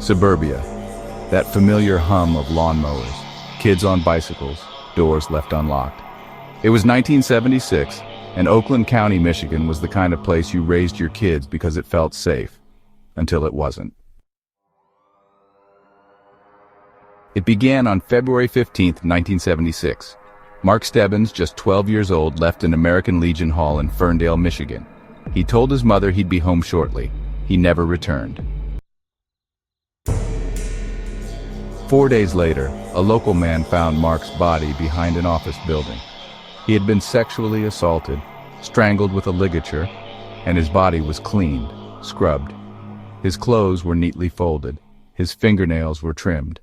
Suburbia, that familiar hum of lawnmowers, kids on bicycles, doors left unlocked. It was 1976, and Oakland County, Michigan was the kind of place you raised your kids because it felt safe, until it wasn't. It began on February 15, 1976. Mark Stebbins, just 12 years old, left an American Legion Hall in Ferndale, Michigan. He told his mother he'd be home shortly. He never returned. 4 days later, a local man found Mark's body behind an office building. He had been sexually assaulted, strangled with a ligature, and his body was cleaned, scrubbed. His clothes were neatly folded. His fingernails were trimmed.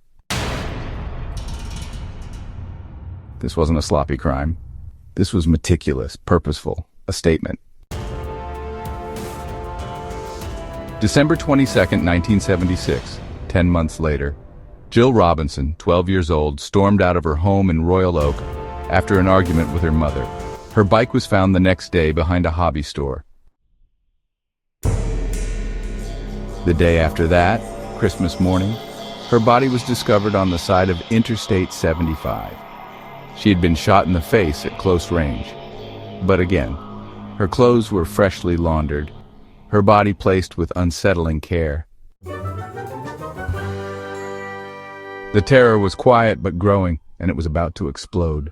This wasn't a sloppy crime. This was meticulous, purposeful, a statement. December 22, 1976, 10 months later, Jill Robinson, 12 years old, stormed out of her home in Royal Oak after an argument with her mother. Her bike was found the next day behind a hobby store. The day after that, Christmas morning, her body was discovered on the side of Interstate 75. She had been shot in the face at close range. But again, her clothes were freshly laundered, her body placed with unsettling care. The terror was quiet but growing, and it was about to explode.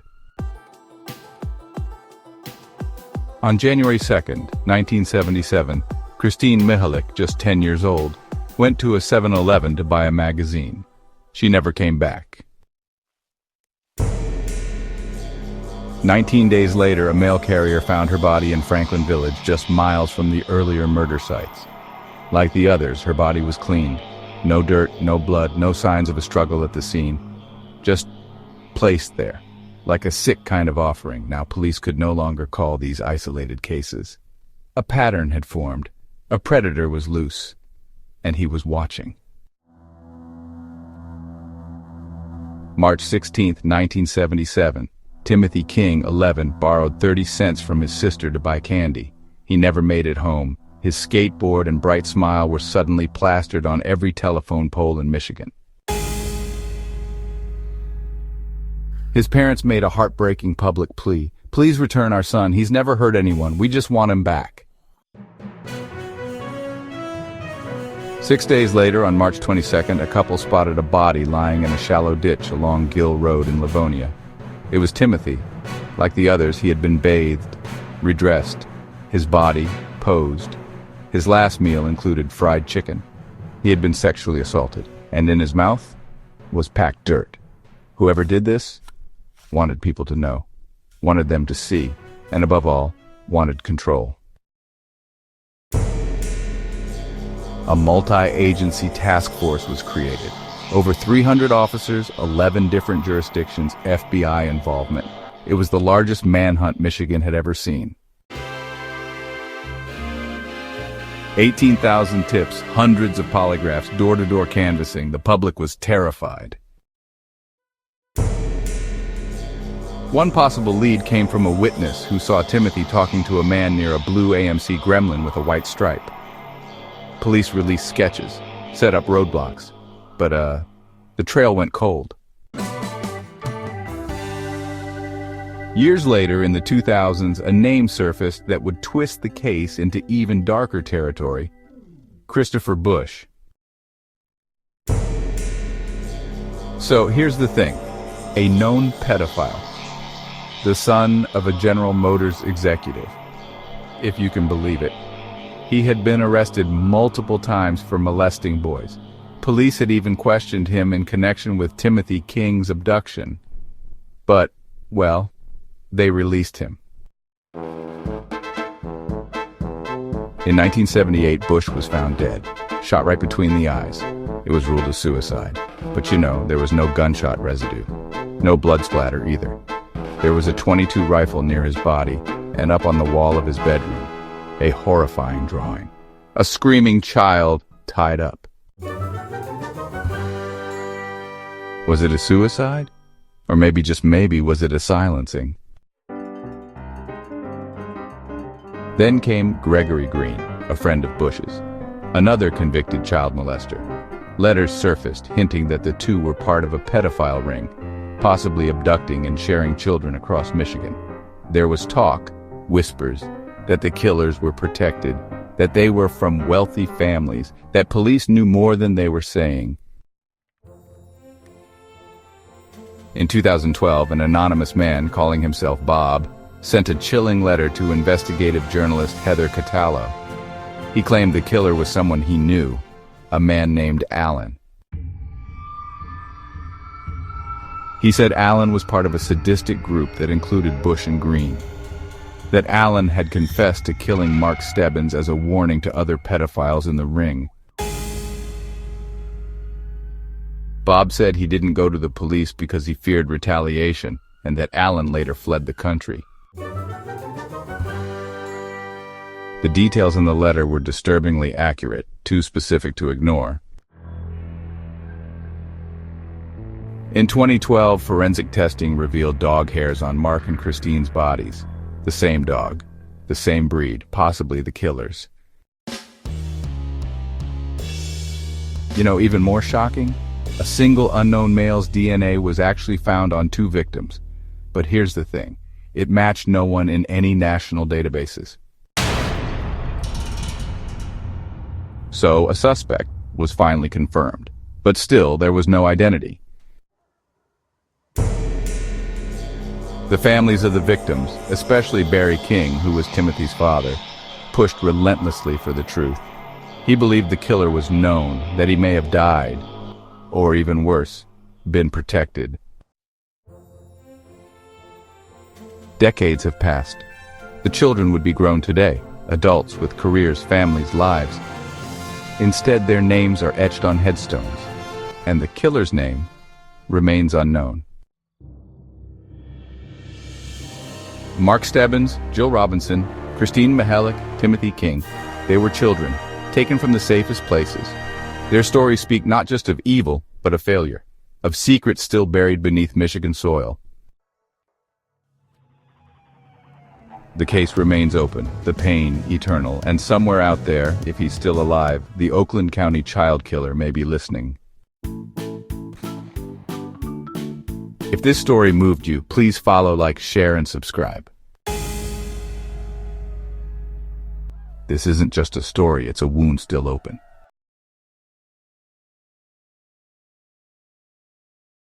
On January 2nd, 1977, Christine Mihalik, just 10 years old, went to a 7-Eleven to buy a magazine. She never came back. 19 days later, a mail carrier found her body in Franklin Village, just miles from the earlier murder sites. Like the others, her body was cleaned. No dirt, no blood, no signs of a struggle at the scene. Just placed there, like a sick kind of offering. Now police could no longer call these isolated cases. A pattern had formed. A predator was loose, and he was watching. March 16, 1977. Timothy King, 11, borrowed 30 cents from his sister to buy candy. He never made it home. His skateboard and bright smile were suddenly plastered on every telephone pole in Michigan. His parents made a heartbreaking public plea. "Please return our son. He's never hurt anyone. We just want him back." 6 days later, on March 22nd, a couple spotted a body lying in a shallow ditch along Gill Road in Livonia. It was Timothy. Like the others, he had been bathed, redressed, his body posed. His last meal included fried chicken. He had been sexually assaulted, and in his mouth was packed dirt. Whoever did this wanted people to know, wanted them to see, and above all, wanted control. A multi-agency task force was created. Over 300 officers, 11 different jurisdictions, FBI involvement. It was the largest manhunt Michigan had ever seen. 18,000 tips, hundreds of polygraphs, door-to-door canvassing. The public was terrified. One possible lead came from a witness who saw Timothy talking to a man near a blue AMC Gremlin with a white stripe. Police released sketches, set up roadblocks, but the trail went cold. Years later, in the 2000s, a name surfaced that would twist the case into even darker territory: Christopher Bush. So here's the thing: a known pedophile, the son of a General Motors executive, if you can believe it. He had been arrested multiple times for molesting boys. Police had even questioned him in connection with Timothy King's abduction. But, well, they released him. In 1978, Bush was found dead, shot right between the eyes. It was ruled a suicide. But you know, there was no gunshot residue. No blood splatter either. There was a .22 rifle near his body, and up on the wall of his bedroom, a horrifying drawing. A screaming child tied up. Was it a suicide? Or maybe, just maybe, was it a silencing? Then came Gregory Green, a friend of Bush's, another convicted child molester. Letters surfaced, hinting that the two were part of a pedophile ring, possibly abducting and sharing children across Michigan. There was talk, whispers, that the killers were protected, that they were from wealthy families, that police knew more than they were saying. In 2012, an anonymous man, calling himself Bob, sent a chilling letter to investigative journalist Heather Catallo. He claimed the killer was someone he knew, a man named Alan. He said Alan was part of a sadistic group that included Bush and Green, that Alan had confessed to killing Mark Stebbins as a warning to other pedophiles in the ring. Bob said he didn't go to the police because he feared retaliation, and that Alan later fled the country. The details in the letter were disturbingly accurate, too specific to ignore. In 2012, forensic testing revealed dog hairs on Mark and Christine's bodies. The same dog, the same breed, possibly the killers. Even more shocking? A single unknown male's DNA was actually found on two victims. But here's the thing, it matched no one in any national databases. So a suspect was finally confirmed, but still there was no identity. The families of the victims, especially Barry King, who was Timothy's father, pushed relentlessly for the truth. He believed the killer was known, that he may have died, or even worse, been protected. Decades have passed. The children would be grown today, adults with careers, families, lives. Instead, their names are etched on headstones, and the killer's name remains unknown. Mark Stebbins, Jill Robinson, Christine Mihalik, Timothy King, they were children, taken from the safest places. Their stories speak not just of evil, but of failure, of secrets still buried beneath Michigan soil. The case remains open, the pain eternal, and somewhere out there, if he's still alive, the Oakland County Child Killer may be listening. If this story moved you, please follow, like, share, and subscribe. This isn't just a story, it's a wound still open.